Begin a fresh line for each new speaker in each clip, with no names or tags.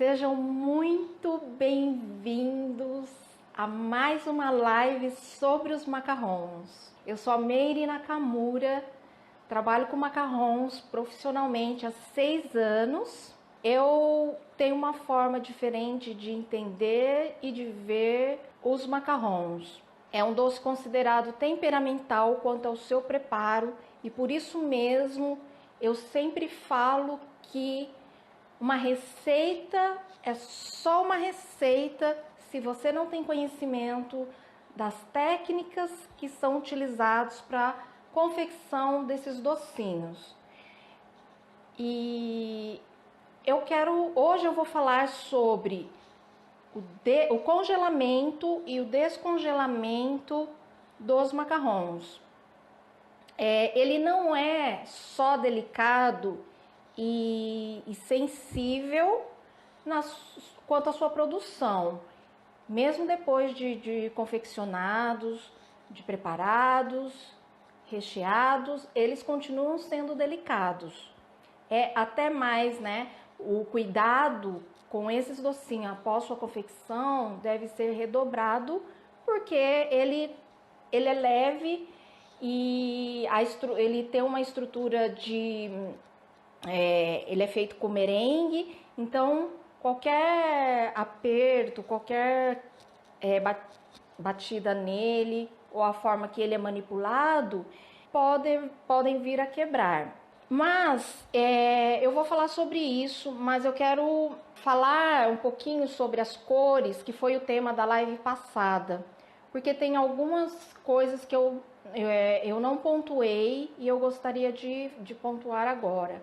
Sejam muito bem-vindos a mais uma live sobre os macarrons. Eu sou a Meire Nakamura, trabalho com macarrons profissionalmente há 6 anos. Eu tenho uma forma diferente de entender e de ver os macarrons. É um doce considerado temperamental quanto ao seu preparo e por isso mesmo eu sempre falo que uma receita é só uma receita se você não tem conhecimento das técnicas que são utilizadas para confecção desses docinhos. E hoje eu vou falar sobre o congelamento e o descongelamento dos macarrons. Ele não é só delicado e sensível quanto à sua produção. Mesmo depois de confeccionados, de preparados, recheados, eles continuam sendo delicados. Até mais, né? O cuidado com esses docinhos após sua confecção deve ser redobrado, porque ele é leve e ele tem uma estrutura ele é feito com merengue, então qualquer aperto, qualquer batida nele ou a forma que ele é manipulado podem vir a quebrar. Mas eu vou falar sobre isso, mas eu quero falar um pouquinho sobre as cores, que foi o tema da live passada, porque tem algumas coisas que eu não pontuei e eu gostaria de pontuar agora.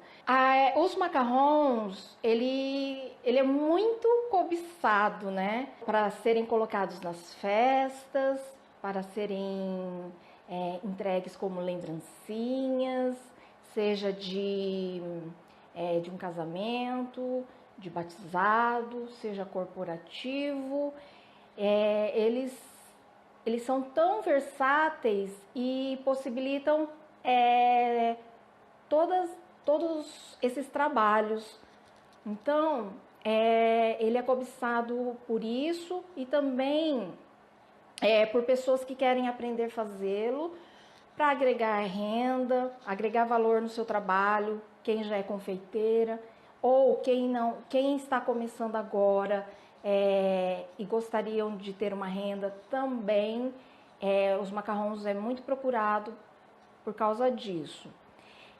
Os macarrons, ele é muito cobiçado, né? Para serem colocados nas festas, para serem entregues como lembrancinhas, seja de um casamento, de batizado, seja corporativo. Eles são tão versáteis e possibilitam todos esses trabalhos. Então, ele é cobiçado por isso e também por pessoas que querem aprender a fazê-lo para agregar renda, agregar valor no seu trabalho, quem já é confeiteira ou quem está começando agora e gostariam de ter uma renda também. Os macarrons é muito procurado por causa disso.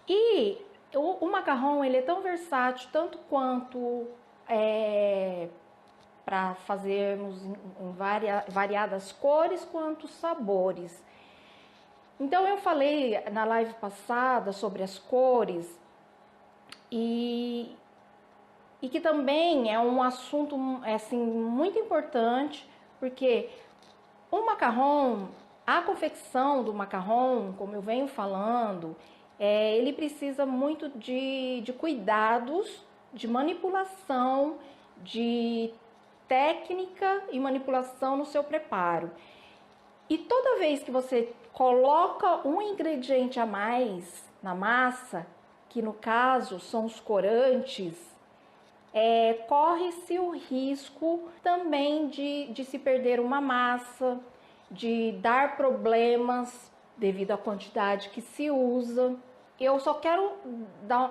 E o macarrão ele é tão versátil tanto quanto para fazermos em variadas cores quanto sabores. Então eu falei na live passada sobre as cores e que também é um assunto assim, muito importante, porque o macarrão, a confecção do macarrão, como eu venho falando, ele precisa muito de cuidados, de manipulação, de técnica e manipulação no seu preparo. E toda vez que você coloca um ingrediente a mais na massa, que no caso são os corantes, corre-se o risco também de se perder uma massa, de dar problemas devido à quantidade que se usa. Eu só quero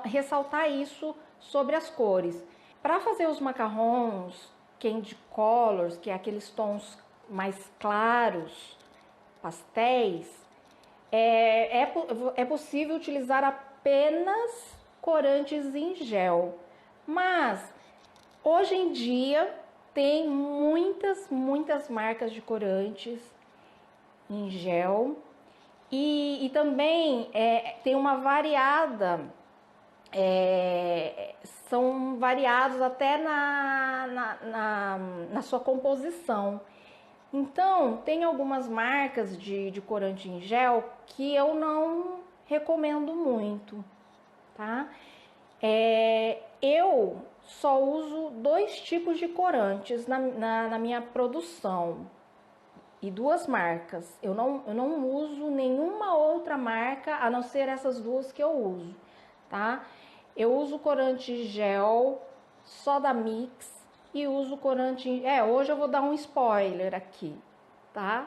ressaltar isso sobre as cores. Para fazer os macarrons candy colors, que é aqueles tons mais claros, pastéis, é possível utilizar apenas corantes em gel. Mas hoje em dia tem muitas marcas de corantes em gel e também tem uma variada, são variados até na sua composição. Então, tem algumas marcas de corante em gel que eu não recomendo muito, tá? Eu só uso 2 tipos de corantes na minha produção e 2 marcas. Eu não uso nenhuma outra marca a não ser essas 2 que eu uso, tá? Eu uso corante gel só da Mix, e uso corante. Hoje eu vou dar um spoiler aqui, tá?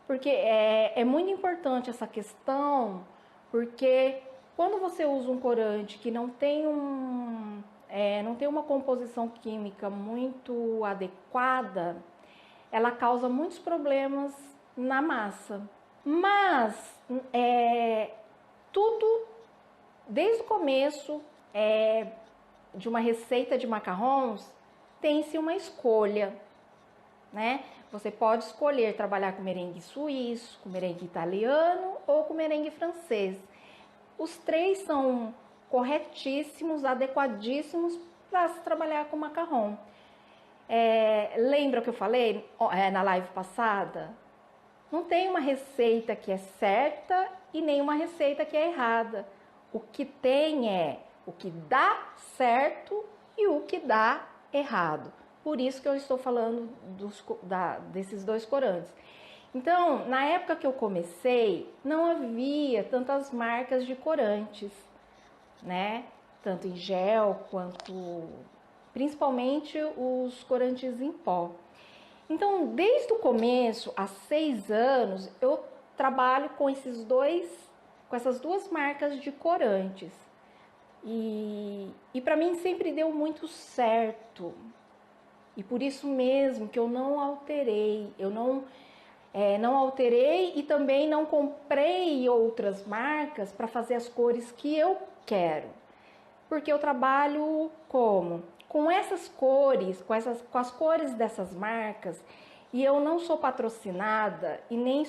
Porque é muito importante essa questão, porque quando você usa um corante que não tem não tem uma composição química muito adequada, ela causa muitos problemas na massa. Mas tudo, desde o começo de uma receita de macarrons, tem-se uma escolha, né? Você pode escolher trabalhar com merengue suíço, com merengue italiano ou com merengue francês. Os três são corretíssimos, adequadíssimos para se trabalhar com macarrão. Lembra que eu falei na live passada? Não tem uma receita que é certa e nem uma receita que é errada. O que tem é o que dá certo e o que dá errado. Por isso que eu estou falando desses dois corantes. Então, na época que eu comecei, não havia tantas marcas de corantes, né? Tanto em gel quanto, principalmente, os corantes em pó. Então, desde o começo, há 6 anos, eu trabalho com essas duas marcas de corantes. E para mim sempre deu muito certo. E por isso mesmo que eu não alterei. Eu não alterei e também não comprei outras marcas para fazer as cores que eu quero. Porque eu trabalho como? Com essas cores, com as cores dessas marcas, e eu não sou patrocinada e nem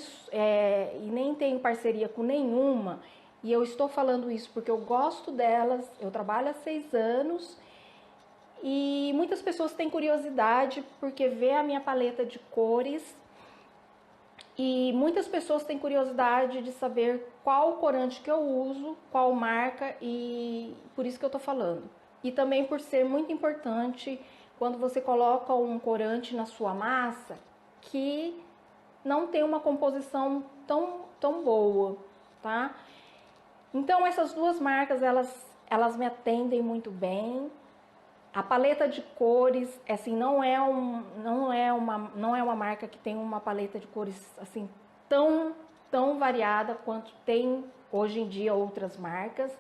tenho parceria com nenhuma, e eu estou falando isso porque eu gosto delas, eu trabalho há 6 anos, e muitas pessoas têm curiosidade porque vê a minha paleta de cores, e muitas pessoas têm curiosidade de saber qual corante que eu uso, qual marca, e por isso que eu tô falando. E também por ser muito importante quando você coloca um corante na sua massa que não tem uma composição tão boa, tá? Então essas duas marcas, elas me atendem muito bem. A paleta de cores, assim, não é uma marca que tem uma paleta de cores assim tão variada quanto tem hoje em dia outras marcas,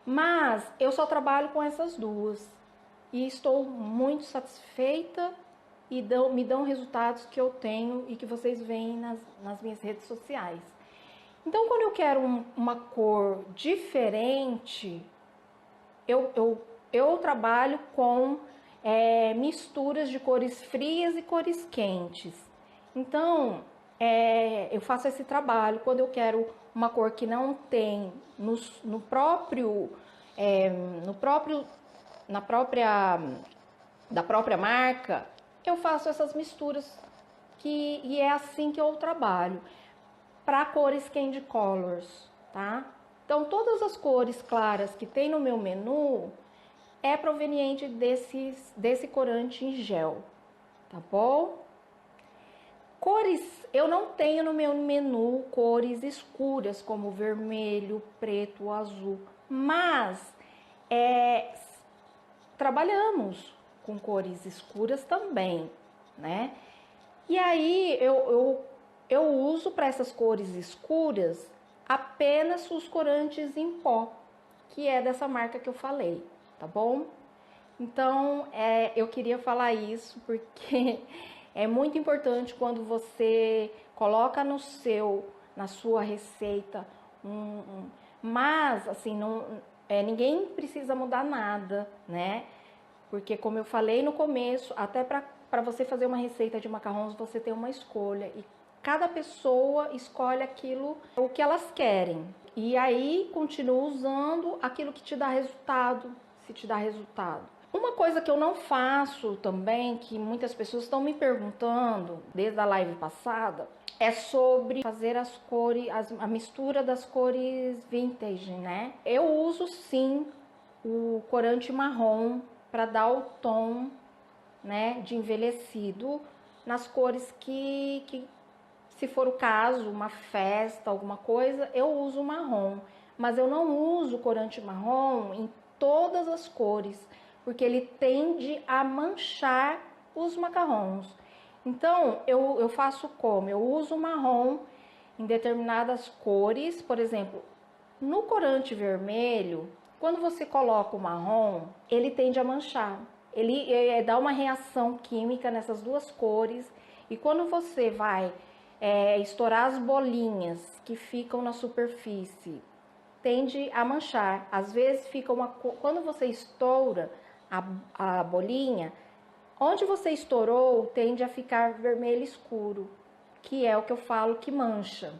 mas eu só trabalho com essas duas e estou muito satisfeita e me dão resultados que eu tenho e que vocês veem nas minhas redes sociais. Então, quando eu quero uma cor diferente, eu trabalho com misturas de cores frias e cores quentes. Então, eu faço esse trabalho quando eu quero uma cor que não tem da própria marca, eu faço essas misturas e é assim que eu trabalho para cores candy colors, tá? Então, todas as cores claras que tem no meu menu é proveniente desse corante em gel, tá bom? Cores, eu não tenho no meu menu cores escuras como vermelho, preto, azul, mas trabalhamos com cores escuras também, né? E aí eu uso para essas cores escuras apenas os corantes em pó, que é dessa marca que eu falei, tá bom? Então, eu queria falar isso porque é muito importante quando você coloca na sua receita, mas assim, ninguém precisa mudar nada, né? Porque como eu falei no começo, até para você fazer uma receita de macarrons, você tem uma escolha e cada pessoa escolhe o que elas querem. E aí continua usando aquilo que te dá resultado, se te dá resultado. Uma coisa que eu não faço também, que muitas pessoas estão me perguntando desde a live passada, é sobre fazer as cores, a mistura das cores vintage, né? Eu uso sim o corante marrom para dar o tom, né, de envelhecido nas cores que se for o caso, uma festa, alguma coisa, eu uso marrom. Mas eu não uso corante marrom em todas as cores, porque ele tende a manchar os macarrons. Então, eu faço como? Eu uso marrom em determinadas cores, por exemplo, no corante vermelho, quando você coloca o marrom, ele tende a manchar. Ele dá uma reação química nessas duas cores, e quando você vai estourar as bolinhas que ficam na superfície, tende a manchar. Às vezes fica quando você estoura a bolinha, onde você estourou tende a ficar vermelho escuro, que é o que eu falo que mancha.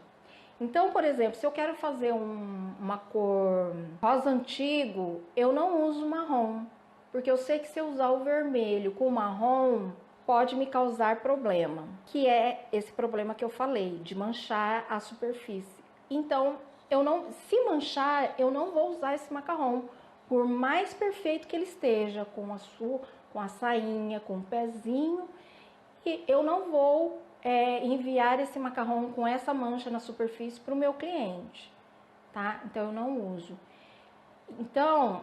Então, por exemplo, se eu quero fazer uma cor rosa antigo, eu não uso marrom, porque eu sei que se eu usar o vermelho com o marrom, pode me causar problema, que é esse problema que eu falei, de manchar a superfície. Então, se manchar, eu não vou usar esse macarrão, por mais perfeito que ele esteja, com a sainha, com o pezinho, e eu não vou enviar esse macarrão com essa mancha na superfície para o meu cliente, tá? Então eu não uso. Então,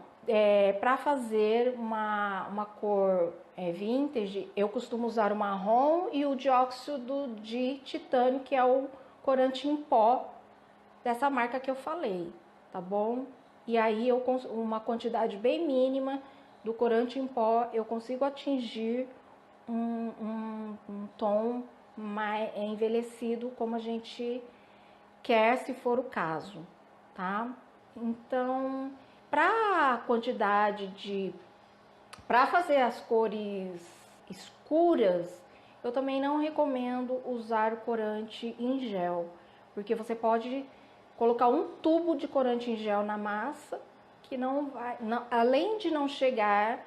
para fazer uma cor vintage, eu costumo usar o marrom e o dióxido de titânio, que é o corante em pó dessa marca que eu falei, tá bom? E aí uma quantidade bem mínima do corante em pó, eu consigo atingir um tom mais envelhecido, como a gente quer, se for o caso, tá? Então, para fazer as cores escuras, eu também não recomendo usar o corante em gel, porque você pode colocar um tubo de corante em gel na massa, que além de não chegar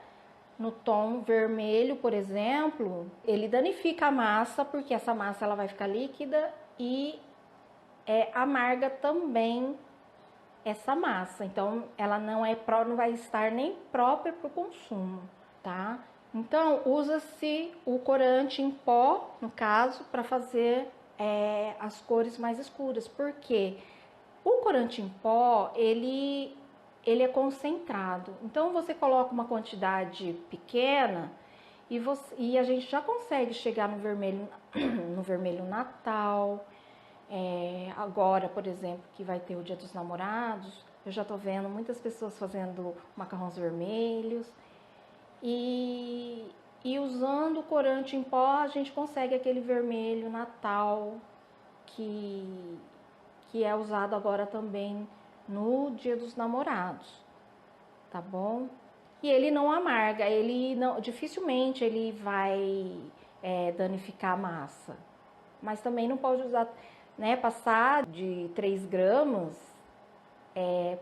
no tom vermelho, por exemplo, ele danifica a massa, porque essa massa ela vai ficar líquida e amarga também essa massa. Então, ela não vai estar nem própria para o consumo, tá? Então, usa-se o corante em pó, no caso, para fazer as cores mais escuras, porque o corante em pó, ele é concentrado. Então, você coloca uma quantidade pequena e a gente já consegue chegar no vermelho, no vermelho Natal. Agora, por exemplo, que vai ter o Dia dos Namorados, eu já tô vendo muitas pessoas fazendo macarrões vermelhos. E usando o corante em pó, a gente consegue aquele vermelho Natal que é usado agora também no Dia dos Namorados, tá bom? E ele não amarga, dificilmente ele vai danificar a massa. Mas também não pode usar, né, passar de 3 gramas.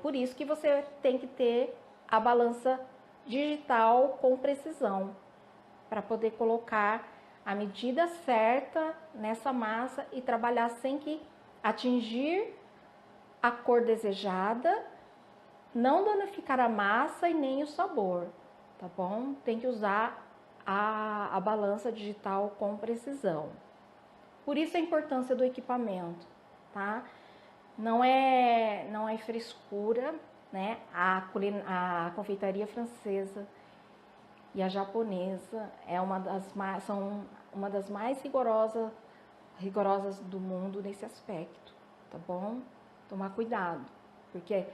Por isso que você tem que ter a balança digital com precisão, para poder colocar a medida certa nessa massa e trabalhar sem que atingir a cor desejada, não danificar a massa e nem o sabor, tá bom? Tem que usar a balança digital com precisão. Por isso a importância do equipamento, tá? Não é frescura, né? A confeitaria francesa e a japonesa são uma das mais rigorosas do mundo nesse aspecto, tá bom? Tomar cuidado, porque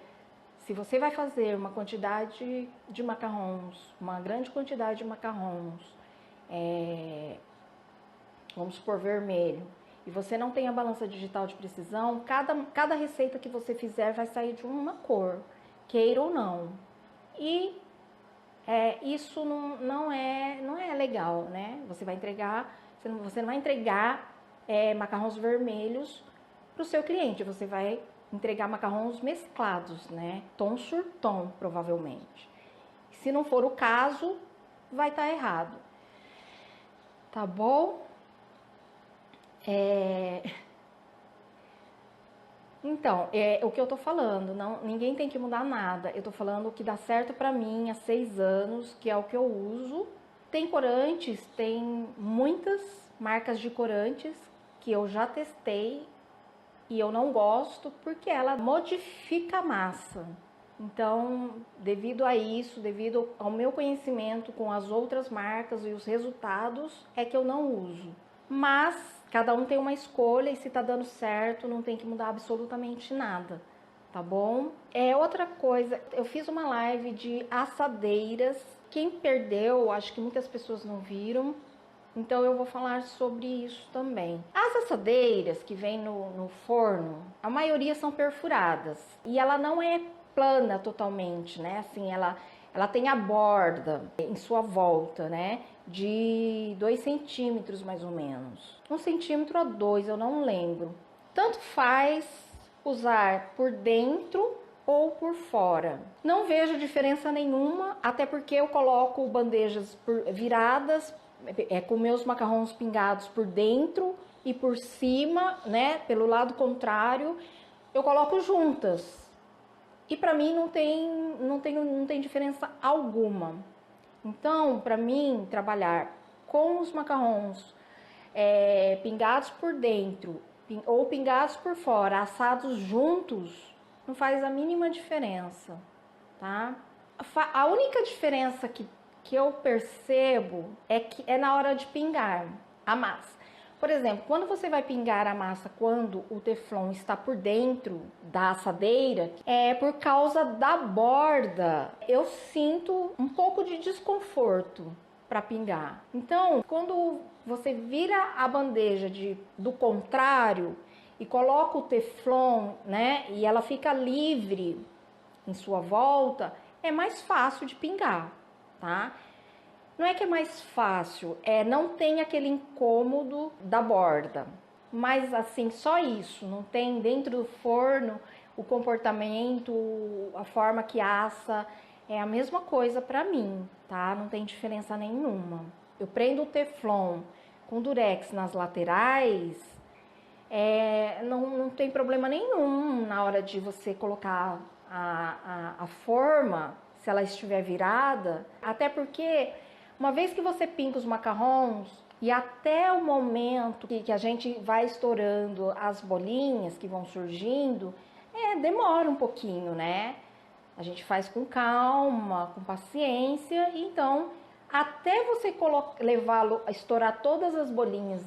se você vai fazer uma quantidade de macarrons, uma grande quantidade de macarrons, vamos supor vermelho, e você não tem a balança digital de precisão, cada receita que você fizer vai sair de uma cor, queira ou não. E isso não é legal, né? Você não vai entregar macarrons vermelhos para o seu cliente, você vai entregar macarrons mesclados, né? Tom sur tom, provavelmente. Se não for o caso, vai estar errado. Tá bom? Então, o que eu tô falando, ninguém tem que mudar nada. Eu tô falando o que dá certo pra mim há 6 anos, que é o que eu uso. Tem corantes, tem muitas marcas de corantes que eu já testei e eu não gosto porque ela modifica a massa. Então, devido a isso, devido ao meu conhecimento com as outras marcas e os resultados, é que eu não uso. Mas cada um tem uma escolha e se tá dando certo, não tem que mudar absolutamente nada, tá bom? Outra coisa, eu fiz uma live de assadeiras. Quem perdeu, acho que muitas pessoas não viram, então eu vou falar sobre isso também. As assadeiras que vêm no forno, a maioria são perfuradas e ela não é plana totalmente, né? Assim, ela tem a borda em sua volta, né? De 2 centímetros mais ou menos. 1 centímetro a 2, eu não lembro. Tanto faz usar por dentro ou por fora. Não vejo diferença nenhuma, até porque eu coloco bandejas viradas, com meus macarrões pingados por dentro e por cima, né? Pelo lado contrário, eu coloco juntas. E para mim não tem diferença alguma. Então, para mim, trabalhar com os macarrões pingados por dentro ou pingados por fora, assados juntos, não faz a mínima diferença, tá? A única diferença que eu percebo é na hora de pingar a massa. Por exemplo, quando você vai pingar a massa quando o teflon está por dentro da assadeira, é por causa da borda, eu sinto um pouco de desconforto para pingar. Então, quando você vira a bandeja do contrário e coloca o teflon, né, e ela fica livre em sua volta, é mais fácil de pingar, tá? Não é que é mais fácil, não tem aquele incômodo da borda. Mas assim, só isso, não tem dentro do forno o comportamento, a forma que assa, é a mesma coisa para mim, tá? Não tem diferença nenhuma. Eu prendo o teflon com durex nas laterais, não tem problema nenhum na hora de você colocar a forma, se ela estiver virada, até porque uma vez que você pinca os macarrons e até o momento que a gente vai estourando as bolinhas que vão surgindo, demora um pouquinho, né? A gente faz com calma, com paciência, então até você levá-lo a estourar todas as bolinhas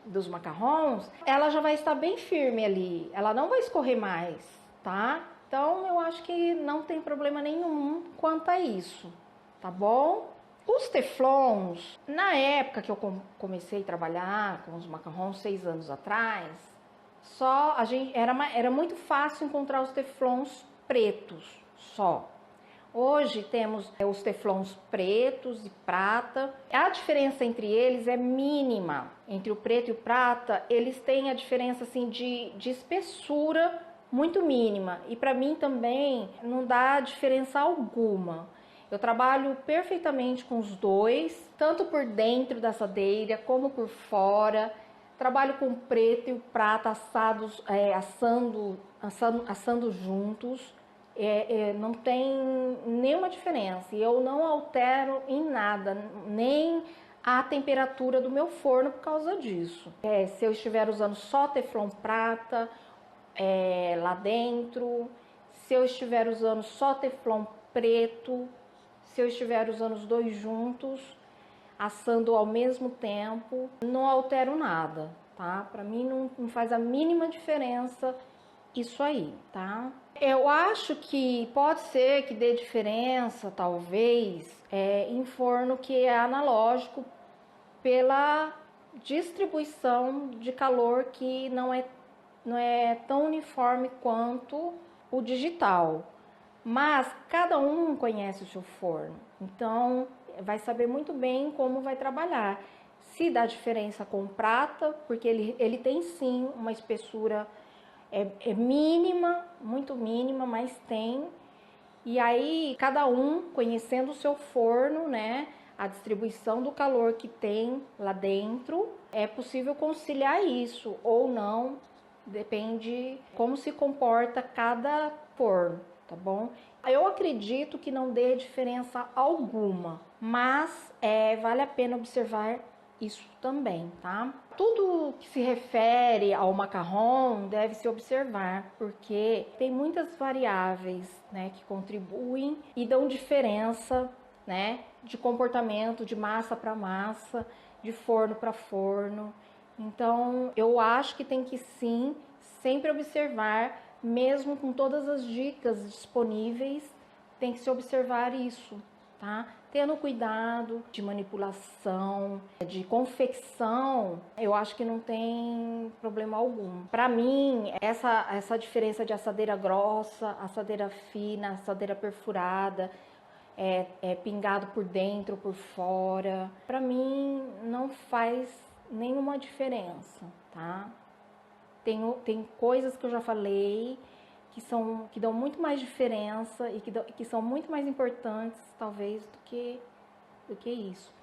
dos macarrons, ela já vai estar bem firme ali, ela não vai escorrer mais, tá? Então eu acho que não tem problema nenhum quanto a isso, tá bom? Os teflons, na época que eu comecei a trabalhar com os macarrons 6 anos atrás, era muito fácil encontrar os teflons pretos só. Hoje temos os teflons pretos e prata. A diferença entre eles é mínima. Entre o preto e o prata, eles têm a diferença assim de espessura muito mínima. E para mim também não dá diferença alguma. Eu trabalho perfeitamente com os dois, tanto por dentro da assadeira como por fora. Trabalho com o preto e o prata assando juntos. Não tem nenhuma diferença. E eu não altero em nada, nem a temperatura do meu forno por causa disso. Se eu estiver usando só teflon prata lá dentro, se eu estiver usando só teflon preto, se eu estiver usando os dois juntos, assando ao mesmo tempo, não altero nada, tá? Para mim não faz a mínima diferença isso aí, tá? Eu acho que pode ser que dê diferença, talvez, em forno que é analógico pela distribuição de calor que não é tão uniforme quanto o digital. Mas cada um conhece o seu forno, então vai saber muito bem como vai trabalhar. Se dá diferença com o prata, porque ele tem sim uma espessura mínima, muito mínima, mas tem. E aí, cada um conhecendo o seu forno, né? A distribuição do calor que tem lá dentro, é possível conciliar isso ou não, depende como se comporta cada forno, tá bom? Eu acredito que não dê diferença alguma, mas vale a pena observar isso também, tá? Tudo que se refere ao macarrão deve se observar, porque tem muitas variáveis, né, que contribuem e dão diferença, né, de comportamento de massa para massa, de forno para forno. Então, eu acho que tem que sim sempre observar, mesmo com todas as dicas disponíveis, tem que se observar isso, tá? Tendo cuidado de manipulação, de confecção, eu acho que não tem problema algum. Para mim, essa diferença de assadeira grossa, assadeira fina, assadeira perfurada, pingado por dentro, por fora, para mim não faz nenhuma diferença, tá? Tem coisas que eu já falei que dão muito mais diferença e que são muito mais importantes, talvez, do que isso.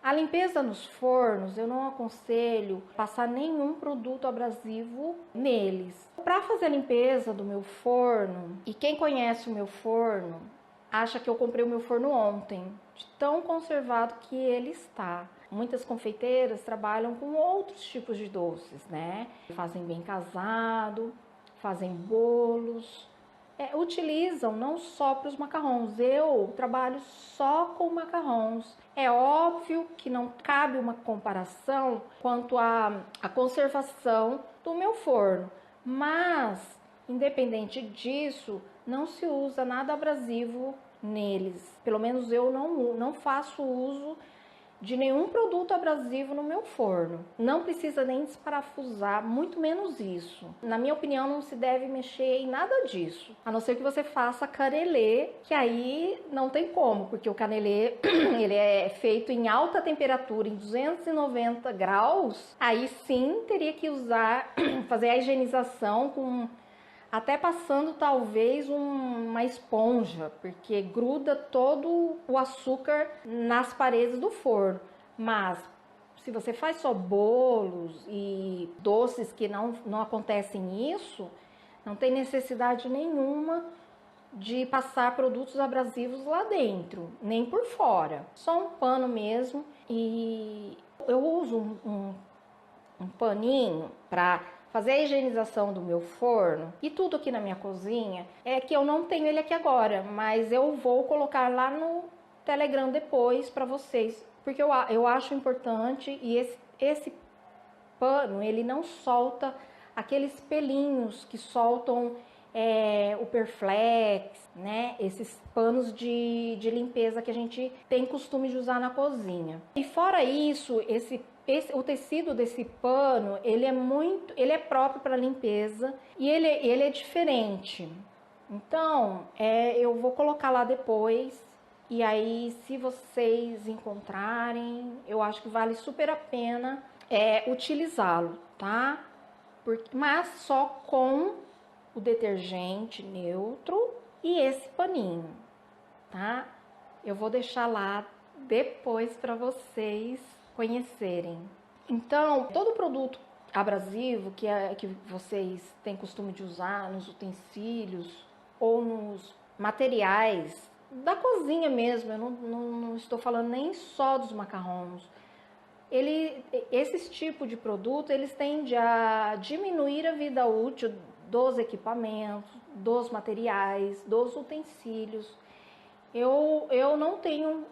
A limpeza nos fornos, eu não aconselho passar nenhum produto abrasivo neles. Para fazer a limpeza do meu forno, e quem conhece o meu forno, acha que eu comprei o meu forno ontem, de tão conservado que ele está. Muitas confeiteiras trabalham com outros tipos de doces, né? Fazem bem casado, fazem bolos, utilizam não só para os macarrões. Eu trabalho só com macarrões. É óbvio que não cabe uma comparação quanto à conservação do meu forno, mas independente disso, não se usa nada abrasivo neles. Pelo menos eu não faço uso de nenhum produto abrasivo no meu forno. Não precisa nem desparafusar, muito menos isso. Na minha opinião, não se deve mexer em nada disso. A não ser que você faça canelê, que aí não tem como, porque o canelê ele é feito em alta temperatura, em 290 graus. Aí sim teria que usar, fazer a higienização com até passando talvez uma esponja, porque gruda todo o açúcar nas paredes do forno. Mas se você faz só bolos e doces que não acontecem isso, não tem necessidade nenhuma de passar produtos abrasivos lá dentro, nem por fora. Só um pano mesmo, e eu uso um paninho para fazer a higienização do meu forno e tudo aqui na minha cozinha. É que eu não tenho ele aqui agora, mas eu vou colocar lá no Telegram depois para vocês, porque eu acho importante. E esse pano, ele não solta aqueles pelinhos que soltam o Perflex, né? Esses panos de limpeza que a gente tem costume de usar na cozinha. E fora isso, o tecido desse pano, ele é próprio para limpeza e ele é diferente. Então, eu vou colocar lá depois. E aí, se vocês encontrarem, eu acho que vale super a pena utilizá-lo, tá? Mas só com o detergente neutro e esse paninho, tá? Eu vou deixar lá depois para vocês conhecerem. Então, todo produto abrasivo que vocês têm costume de usar nos utensílios ou nos materiais da cozinha mesmo, eu não estou falando nem só dos macarrões. Esses tipos de produto, eles tendem a diminuir a vida útil dos equipamentos, dos materiais, dos utensílios. Eu não tenho,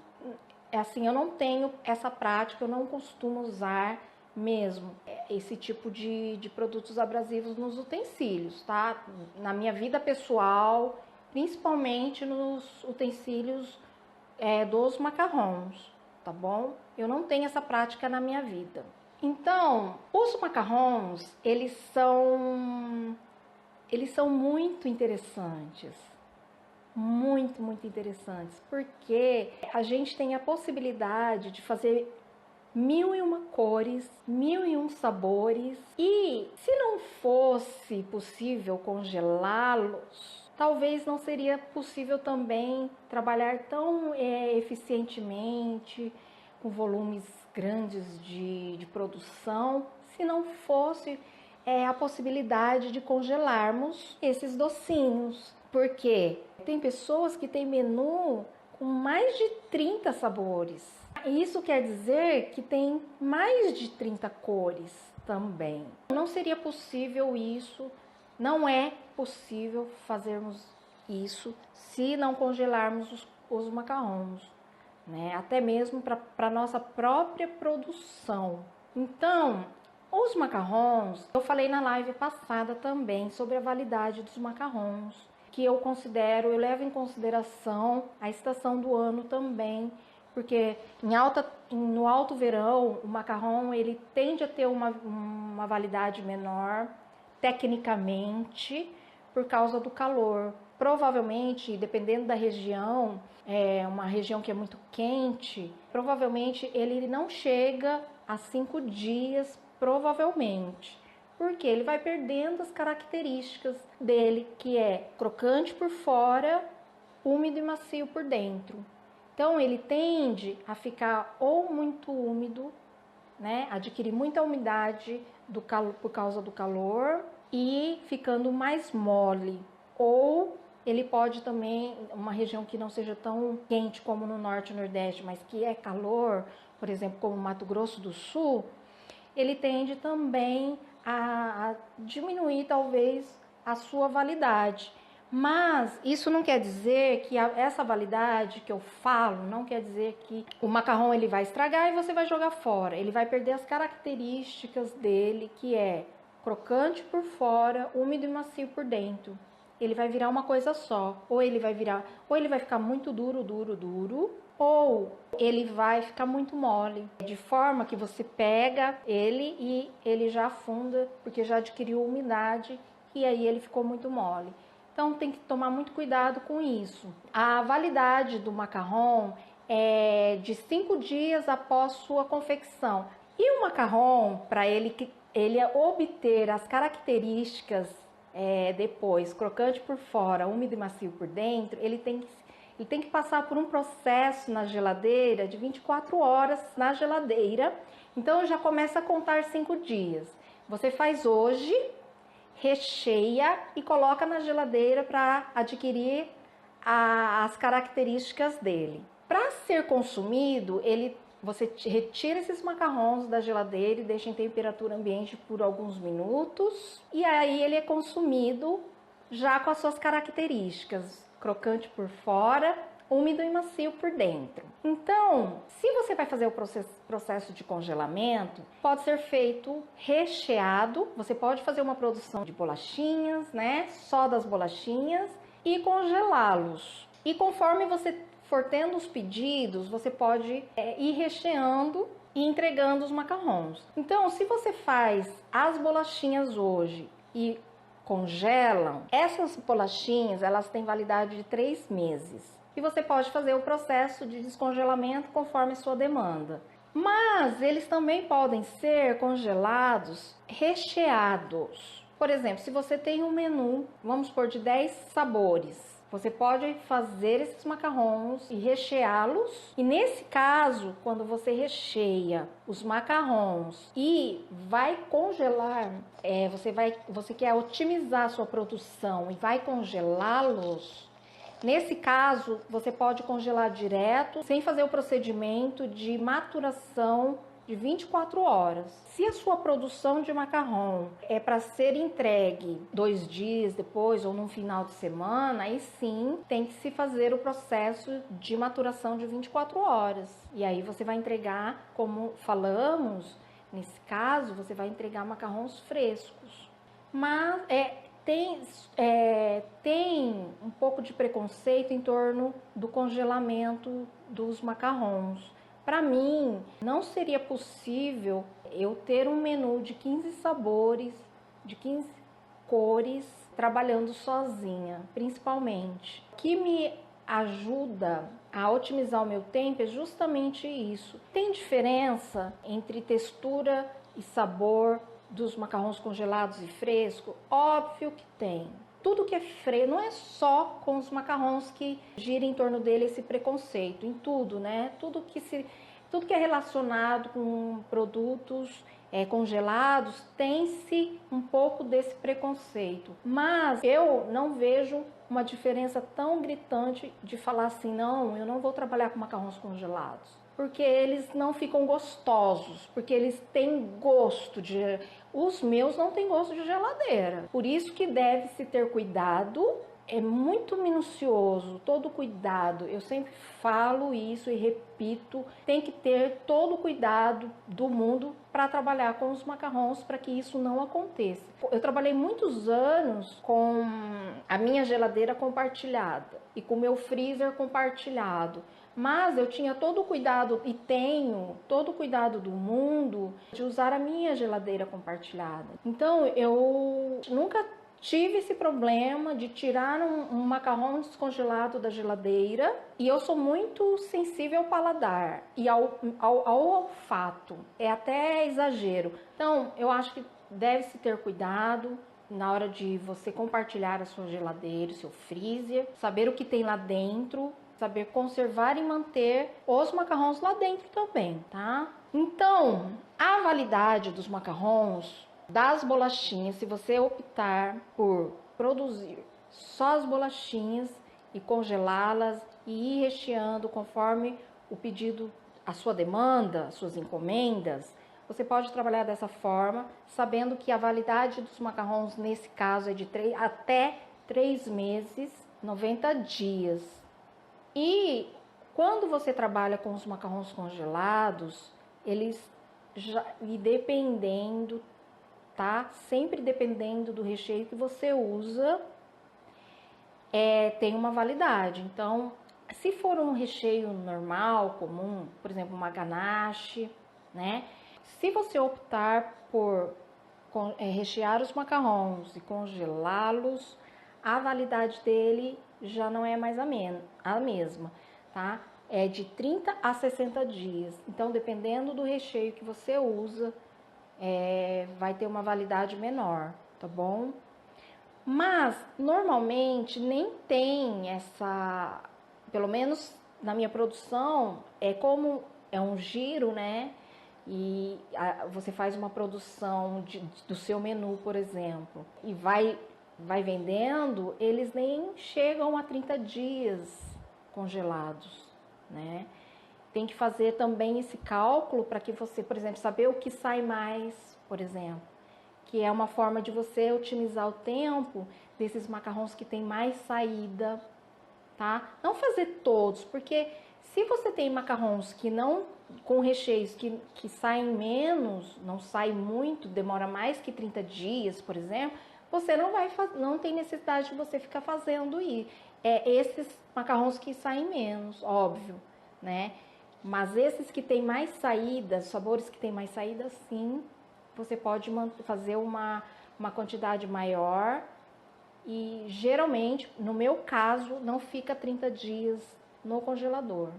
eu não tenho essa prática, eu não costumo usar mesmo esse tipo de produtos abrasivos nos utensílios, tá? Na minha vida pessoal, principalmente nos utensílios dos macarrões, tá bom? Eu não tenho essa prática na minha vida. Então, os macarrões, eles são muito interessantes. Muito, muito interessantes, porque a gente tem a possibilidade de fazer 1001 cores, 1001 sabores, e se não fosse possível congelá-los, talvez não seria possível também trabalhar tão eficientemente, com volumes grandes de produção, se não fosse a possibilidade de congelarmos esses docinhos. Porque tem pessoas que têm menu com mais de 30 sabores. Isso quer dizer que tem mais de 30 cores também. Não seria possível isso, não é possível fazermos isso se não congelarmos os macarrons, né? Até mesmo para a nossa própria produção. Então, os macarrons, eu falei na live passada também sobre a validade dos macarrons, que eu levo em consideração a estação do ano também, porque no alto verão o macarrão ele tende a ter uma validade menor tecnicamente por causa do calor. Provavelmente, dependendo da região, uma região que é muito quente, provavelmente ele não chega a 5 dias, provavelmente. Porque ele vai perdendo as características dele, que é crocante por fora, úmido e macio por dentro. Então ele tende a ficar ou muito úmido, né, adquirir muita umidade por causa do calor e ficando mais mole. Ou ele pode também, uma região que não seja tão quente como no norte e nordeste, mas que é calor, por exemplo, como Mato Grosso do Sul, ele tende também a diminuir talvez a sua validade. Mas isso não quer dizer que essa validade que eu falo, não quer dizer que o macarrão ele vai estragar e você vai jogar fora. Ele vai perder as características dele, que é crocante por fora, úmido e macio por dentro. Ele vai virar uma coisa só. Ou ele vai ficar muito duro, ou ele vai ficar muito mole, de forma que você pega ele e ele já afunda, porque já adquiriu umidade e aí ele ficou muito mole. Então tem que tomar muito cuidado com isso. A validade do macarrão é de 5 dias após sua confecção. E o macarrão, para ele obter as características depois, crocante por fora, úmido e macio por dentro, ele tem que passar por um processo na geladeira de 24 horas na geladeira. Então já começa a contar 5 dias. Você faz hoje, recheia e coloca na geladeira para adquirir as características dele. Para ser consumido, você retira esses macarrons da geladeira e deixa em temperatura ambiente por alguns minutos. E aí ele é consumido já com as suas características, crocante por fora, úmido e macio por dentro. Então, se você vai fazer o processo de congelamento, pode ser feito recheado. Você pode fazer uma produção de bolachinhas, né? Só das bolachinhas e congelá-los. E conforme você for tendo os pedidos, você pode ir recheando e entregando os macarrons. Então, se você faz as bolachinhas hoje e congelam, essas bolachinhas elas têm validade de 3 meses. E você pode fazer o processo de descongelamento conforme sua demanda. Mas eles também podem ser congelados recheados. Por exemplo, se você tem um menu, vamos supor, de 10 sabores, você pode fazer esses macarrons e recheá-los. E nesse caso, quando você recheia os macarrons e vai congelar, você quer otimizar a sua produção e vai congelá-los. Nesse caso, você pode congelar direto, sem fazer o procedimento de maturação de 24 horas. Se a sua produção de macarrão é para ser entregue 2 dias depois ou no final de semana, aí sim tem que se fazer o processo de maturação de 24 horas. E aí você vai entregar, como falamos, nesse caso, você vai entregar macarrões frescos. Mas tem um pouco de preconceito em torno do congelamento dos macarrons. Para mim, não seria possível eu ter um menu de 15 sabores, de 15 cores, trabalhando sozinha, principalmente. O que me ajuda a otimizar o meu tempo é justamente isso. Tem diferença entre textura e sabor dos macarrons congelados e frescos? Óbvio que tem. Tudo que é fresco, não é só com os macarrons que gira em torno dele esse preconceito, em tudo, né? Tudo que é relacionado com produtos congelados tem-se um pouco desse preconceito. Mas eu não vejo uma diferença tão gritante de falar assim, não, eu não vou trabalhar com macarrons congelados. porque eles não ficam gostosos, porque eles têm gosto de... Os meus não têm gosto de geladeira. Por isso que deve-se ter cuidado, é muito minucioso, todo cuidado. Eu sempre falo isso e repito, tem que ter todo o cuidado do mundo para trabalhar com os macarrons, para que isso não aconteça. Eu trabalhei muitos anos com a minha geladeira compartilhada e com o meu freezer compartilhado. Mas eu tinha todo o cuidado e tenho todo o cuidado do mundo de usar a minha geladeira compartilhada. Então eu nunca tive esse problema de tirar um macarrão descongelado da geladeira, e eu sou muito sensível ao paladar e ao olfato, é até exagero. Então eu acho que deve-se ter cuidado na hora de você compartilhar a sua geladeira, o seu freezer, saber o que tem lá dentro, saber conservar e manter os macarrons lá dentro também, tá? Então, a validade dos macarrons, das bolachinhas, se você optar por produzir só as bolachinhas e congelá-las e ir recheando conforme o pedido, a sua demanda, as suas encomendas, você pode trabalhar dessa forma, sabendo que a validade dos macarrons, nesse caso, é de até 3 meses, 90 dias. E quando você trabalha com os macarrons congelados, eles já, e dependendo, tá? Sempre dependendo do recheio que você usa, tem uma validade. Então, se for um recheio normal, comum, por exemplo, uma ganache, né? Se você optar por rechear os macarrons e congelá-los, a validade dele já não é mais a mesma, tá? É de 30 a 60 dias. Então, dependendo do recheio que você usa, vai ter uma validade menor, tá bom? Mas, normalmente, nem tem essa... Pelo menos na minha produção, como é um giro, né? E você faz uma produção do seu menu, por exemplo, e vai vendendo, eles nem chegam a 30 dias congelados, né? Tem que fazer também esse cálculo para que você, por exemplo, saber o que sai mais, por exemplo, que é uma forma de você otimizar o tempo desses macarrons que tem mais saída, tá? Não fazer todos, porque se você tem macarrons que não, com recheios que saem menos, não sai muito, demora mais que 30 dias, por exemplo, você não tem necessidade de você ficar fazendo esses macarrons que saem menos, óbvio, né? Mas esses que tem mais saídas, sabores que tem mais saídas, sim, você pode fazer uma quantidade maior. E geralmente, no meu caso, não fica 30 dias no congelador,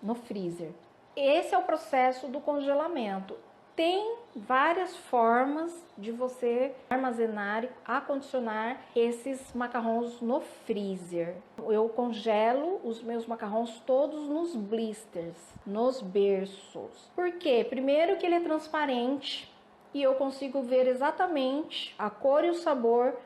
no freezer. Esse é o processo do congelamento. Tem várias formas de você armazenar e acondicionar esses macarrons no freezer. Eu congelo os meus macarrons todos nos blisters, nos berços. Por quê? Primeiro que ele é transparente e eu consigo ver exatamente a cor e o sabor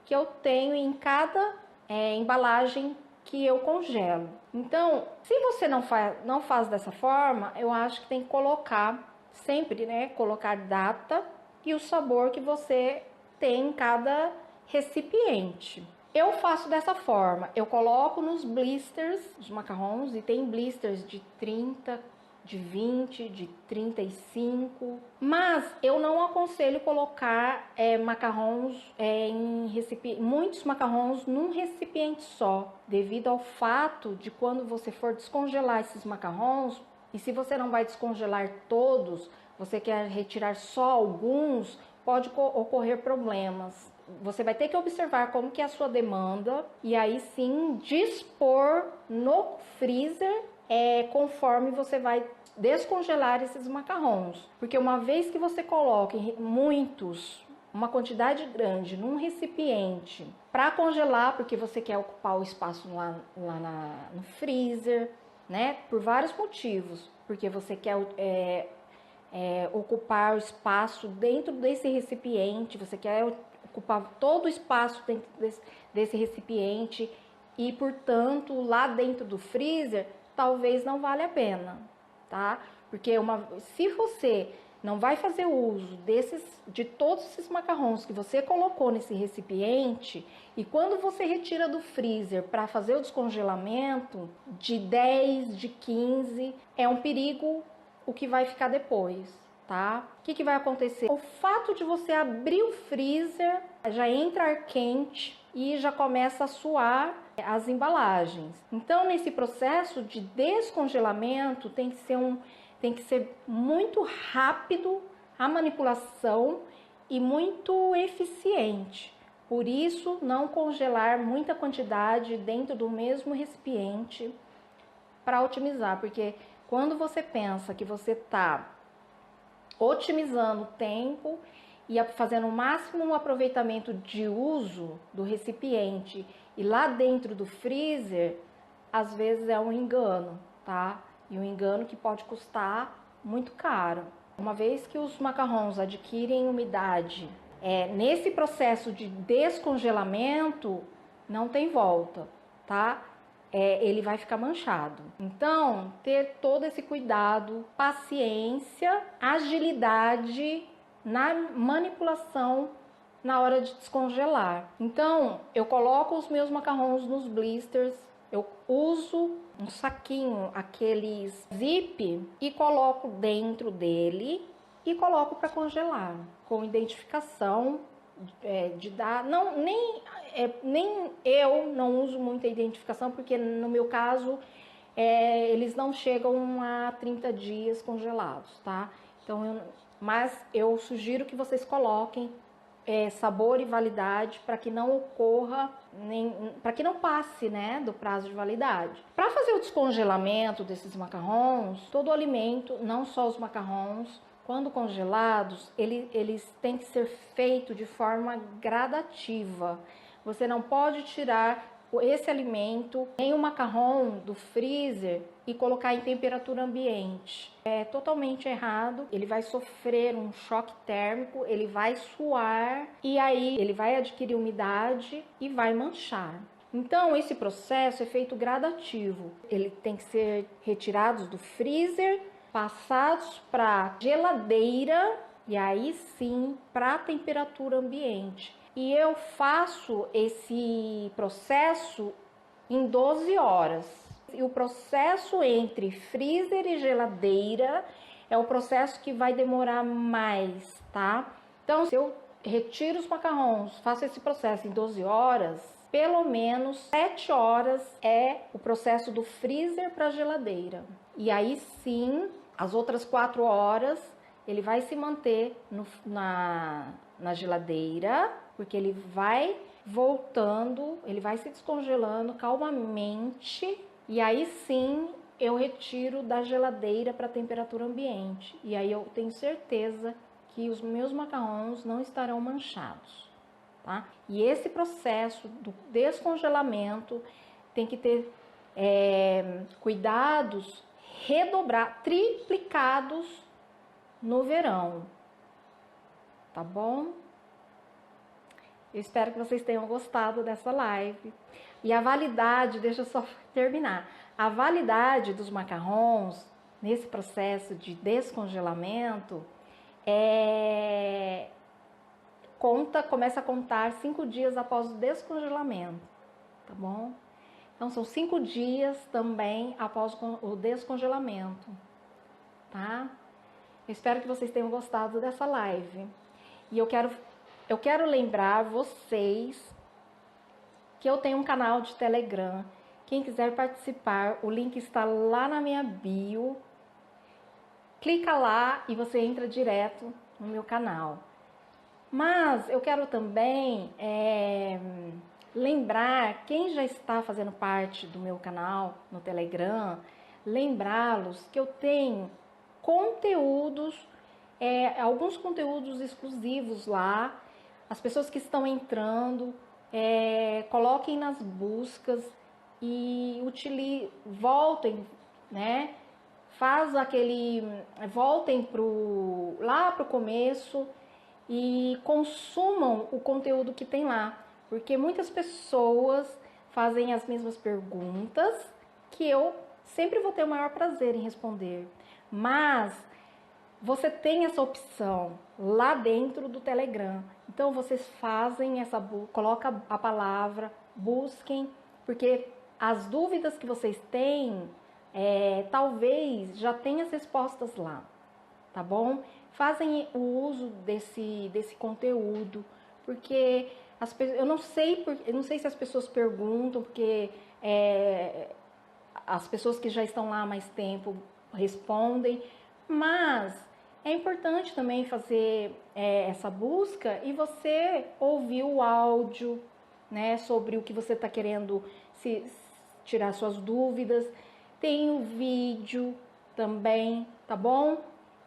que eu tenho em cada embalagem que eu congelo. Então, se você não faz dessa forma, eu acho que tem que colocar sempre, né? Colocar data e o sabor que você tem em cada recipiente. Eu faço dessa forma, eu coloco nos blisters os macarrons, e tem blisters de 30, de 20, de 35, mas eu não aconselho colocar macarrons em recipiente, muitos macarrons num recipiente só, devido ao fato de quando você for descongelar esses macarrons, e se você não vai descongelar todos, você quer retirar só alguns, pode ocorrer problemas. Você vai ter que observar como que é a sua demanda e aí sim dispor no freezer conforme você vai descongelar esses macarrons. Porque uma vez que você coloca uma quantidade grande num recipiente para congelar, porque você quer ocupar o espaço lá no freezer, né? Por vários motivos. Porque você quer ocupar o espaço dentro desse recipiente, você quer ocupar todo o espaço dentro desse recipiente e, portanto, lá dentro do freezer, talvez não valha a pena, tá? Porque se você não vai fazer uso de todos esses macarrons que você colocou nesse recipiente, e quando você retira do freezer para fazer o descongelamento, de 10, de 15, é um perigo o que vai ficar depois, tá? O que vai acontecer? O fato de você abrir o freezer, já entra ar quente e já começa a suar as embalagens. Então, nesse processo de descongelamento, tem que ser muito rápido a manipulação e muito eficiente. Por isso, não congelar muita quantidade dentro do mesmo recipiente para otimizar, porque quando você pensa que você está otimizando o tempo e fazendo o máximo aproveitamento de uso do recipiente e lá dentro do freezer, às vezes é um engano, tá? E um engano que pode custar muito caro. Uma vez que os macarrons adquirem umidade, nesse processo de descongelamento, não tem volta, tá? Ele vai ficar manchado. Então, ter todo esse cuidado, paciência, agilidade na manipulação na hora de descongelar. Então, eu coloco os meus macarrons nos blisters, eu uso um saquinho, aqueles zip, e coloco dentro dele e coloco para congelar, com identificação de dar, nem eu não uso muita identificação, porque no meu caso eles não chegam a 30 dias congelados, tá? Então, mas eu sugiro que vocês coloquem sabor e validade para que não ocorra, para que não passe, né, do prazo de validade. Para fazer o descongelamento desses macarrons, todo o alimento, não só os macarrons, quando congelados, eles têm que ser feitos de forma gradativa. Você não pode tirar esse alimento, nem o macarrão do freezer e colocar em temperatura ambiente. É totalmente errado. Ele vai sofrer um choque térmico, ele vai suar e aí ele vai adquirir umidade e vai manchar. Então, esse processo é feito gradativo. Ele tem que ser retirados do freezer, passados para geladeira e aí sim para temperatura ambiente. E eu faço esse processo em 12 horas. E o processo entre freezer e geladeira é o processo que vai demorar mais, tá? Então, se eu retiro os macarrons, faço esse processo em 12 horas, pelo menos 7 horas é o processo do freezer para a geladeira. E aí sim, as outras 4 horas, ele vai se manter na geladeira, porque ele vai voltando, ele vai se descongelando calmamente, e aí sim eu retiro da geladeira para a temperatura ambiente. E aí eu tenho certeza que os meus macarrons não estarão manchados, tá? E esse processo do descongelamento tem que ter cuidados triplicados no verão, tá bom? Eu espero que vocês tenham gostado dessa live. E a validade, deixa eu só terminar. A validade dos macarrons nesse processo de descongelamento começa a contar 5 dias após o descongelamento, tá bom? Então, são 5 dias também após o descongelamento, tá? Eu espero que vocês tenham gostado dessa live. E eu quero lembrar vocês que eu tenho um canal de Telegram. Quem quiser participar, o link está lá na minha bio. Clica lá e você entra direto no meu canal. Mas eu quero também lembrar quem já está fazendo parte do meu canal no Telegram, lembrá-los que eu tenho conteúdos, alguns conteúdos exclusivos lá. As pessoas que estão entrando, coloquem nas buscas e voltem, né? Voltem lá pro começo e consumam o conteúdo que tem lá, porque muitas pessoas fazem as mesmas perguntas que eu sempre vou ter o maior prazer em responder. mas você tem essa opção lá dentro do Telegram. Então vocês fazem coloca a palavra, busquem, porque as dúvidas que vocês têm, talvez já tenha as respostas lá, tá bom? Fazem o uso desse conteúdo, porque eu não sei se as pessoas perguntam, porque as pessoas que já estão lá há mais tempo respondem, mas é importante também fazer essa busca e você ouvir o áudio, né, sobre o que você está querendo tirar suas dúvidas. Tem o vídeo também, tá bom?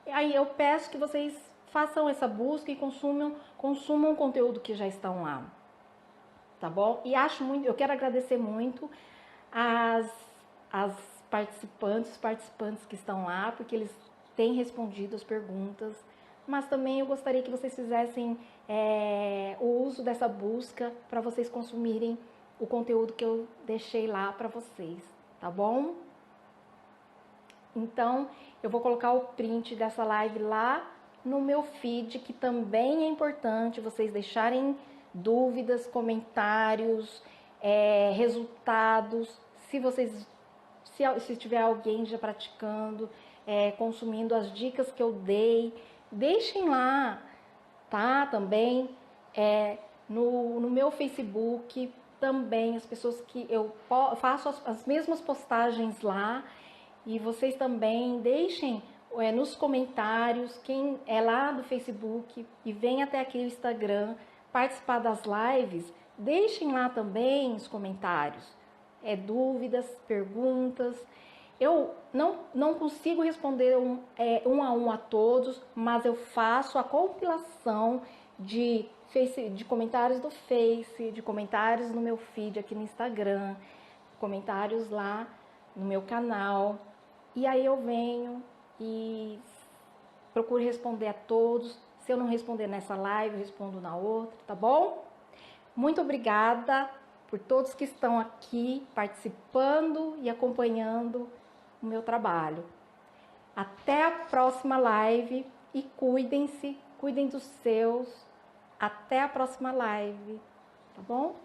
Aí eu peço que vocês façam essa busca e consumam o conteúdo que já estão lá, tá bom? E eu quero agradecer muito as os participantes que estão lá, porque eles têm respondido as perguntas, mas também eu gostaria que vocês fizessem o uso dessa busca para vocês consumirem o conteúdo que eu deixei lá para vocês, tá bom? Então, eu vou colocar o print dessa live lá no meu feed, que também é importante vocês deixarem dúvidas, comentários, resultados, se tiver alguém já praticando, consumindo as dicas que eu dei, deixem lá, tá? Também no meu Facebook, também as pessoas que eu faço as mesmas postagens lá, e vocês também deixem nos comentários, quem é lá do Facebook e vem até aqui no Instagram participar das lives, deixem lá também os comentários, dúvidas, perguntas. Eu não consigo responder um a um a todos, mas eu faço a compilação de comentários do Face, de comentários no meu feed aqui no Instagram, comentários lá no meu canal. E aí eu venho e procuro responder a todos. Se eu não responder nessa live, eu respondo na outra, tá bom? Muito obrigada por todos que estão aqui participando e acompanhando o meu trabalho. Até a próxima live e cuidem-se, cuidem dos seus. Até a próxima live, tá bom?